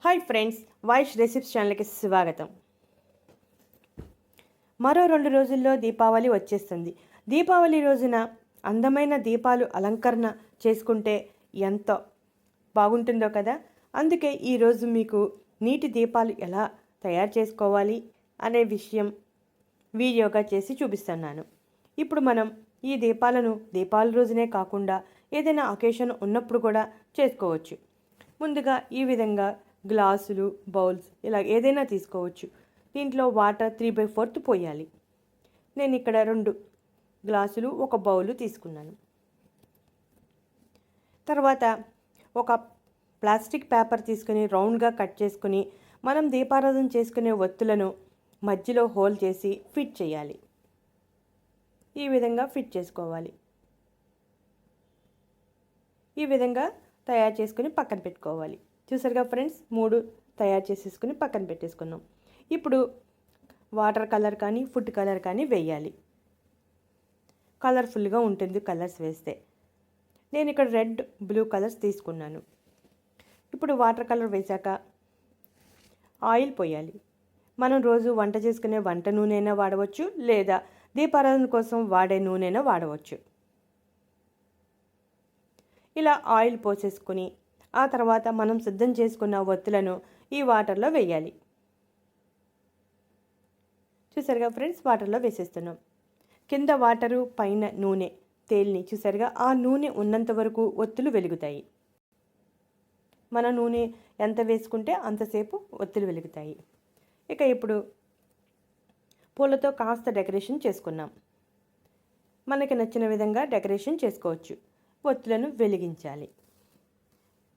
Hi friends, Vaish recipes ఛానల్కి స్వాగతం. మరో 2 రోజుల్లో దీపావళి వచ్చేస్తుంది. దీపావళి రోజున అందమైన దీపాలు అలంకరణ చేసుకుంటే ఎంతో బాగుంటుందో కదా. అందుకే ఈరోజు మీకు నీటి దీపాలు ఎలా తయారు చేసుకోవాలి అనే విషయం వీడియోగా చేసి చూపిస్తున్నాను. ఇప్పుడు మనం ఈ దీపాలను దీపావళి రోజునే కాకుండా ఏదైనా అకేషన్ ఉన్నప్పుడు కూడా చేసుకోవచ్చు. ముందుగా ఈ విధంగా గ్లాసులు, బౌల్స్ ఇలా ఏదైనా తీసుకోవచ్చు. దీంట్లో వాటర్ 3/4 పోయాలి. నేను ఇక్కడ 2 గ్లాసులు, 1 బౌలు తీసుకున్నాను. తర్వాత ఒక ప్లాస్టిక్ పేపర్ తీసుకుని రౌండ్గా కట్ చేసుకుని మనం దీపారాధన చేసుకునే ఒత్తులను మధ్యలో హోల్ చేసి ఫిట్ చేయాలి. ఈ విధంగా ఫిట్ చేసుకోవాలి. ఈ విధంగా తయారు చేసుకుని పక్కన పెట్టుకోవాలి. చూసారుగా ఫ్రెండ్స్, 3 తయారు చేసేసుకుని పక్కన పెట్టేసుకున్నాం. ఇప్పుడు వాటర్ కలర్ కానీ ఫుడ్ కలర్ కానీ వేయాలి. కలర్ఫుల్గా ఉంటుంది కలర్స్ వేస్తే. నేను ఇక్కడ రెడ్, బ్లూ కలర్స్ తీసుకున్నాను. ఇప్పుడు వాటర్ కలర్ వేశాక ఆయిల్ పోయాలి. మనం రోజు వంట చేసుకునే వంట నూనె అయినా వాడవచ్చు, లేదా దీపారాధన కోసం వాడే నూనె అయినా వాడవచ్చు. ఇలా ఆయిల్ పోసేసుకుని ఆ తర్వాత మనం సిద్ధం చేసుకున్న ఒత్తులను ఈ వాటర్లో వేయాలి. చూసారుగా ఫ్రెండ్స్, వాటర్లో వేసేస్తున్నాం. కింద వాటరు, పైన నూనె తేలిని చూసారుగా. ఆ నూనె ఉన్నంత వరకు ఒత్తులు వెలుగుతాయి. మన నూనె ఎంత వేసుకుంటే అంతసేపు ఒత్తులు వెలుగుతాయి. ఇక ఇప్పుడు పూలతో కాస్త డెకరేషన్ చేసుకున్నాం. మనకి నచ్చిన విధంగా డెకరేషన్ చేసుకోవచ్చు. ఒత్తులను వెలిగించాలి.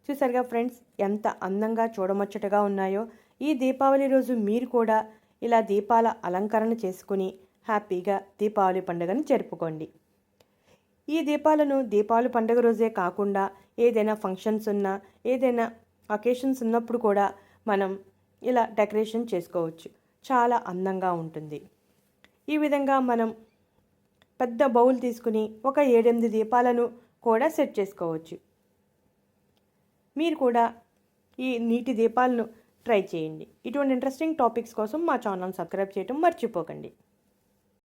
చూసారుగా ఫ్రెండ్స్, ఎంత అందంగా చూడముచ్చటగా ఉన్నాయో. ఈ దీపావళి రోజు మీరు కూడా ఇలా దీపాల అలంకరణ చేసుకుని హ్యాపీగా దీపావళి పండుగను జరుపుకోండి. ఈ దీపాలను దీపావళి పండుగ రోజే కాకుండా ఏదైనా ఫంక్షన్స్ ఉన్నా, ఏదైనా అకేషన్స్ ఉన్నప్పుడు కూడా మనం ఇలా డెకరేషన్ చేసుకోవచ్చు. చాలా అందంగా ఉంటుంది. ఈ విధంగా మనం పెద్ద బౌల్ తీసుకుని ఒక 7-8 దీపాలను కూడా సెట్ చేసుకోవచ్చు. మీరు కూడా ఈ నీటి దీపాలను ట్రై చేయండి. ఇటువంటి ఇంట్రెస్టింగ్ టాపిక్స్ కోసం మా ఛానల్ సబ్స్క్రైబ్ చేయడం మర్చిపోకండి.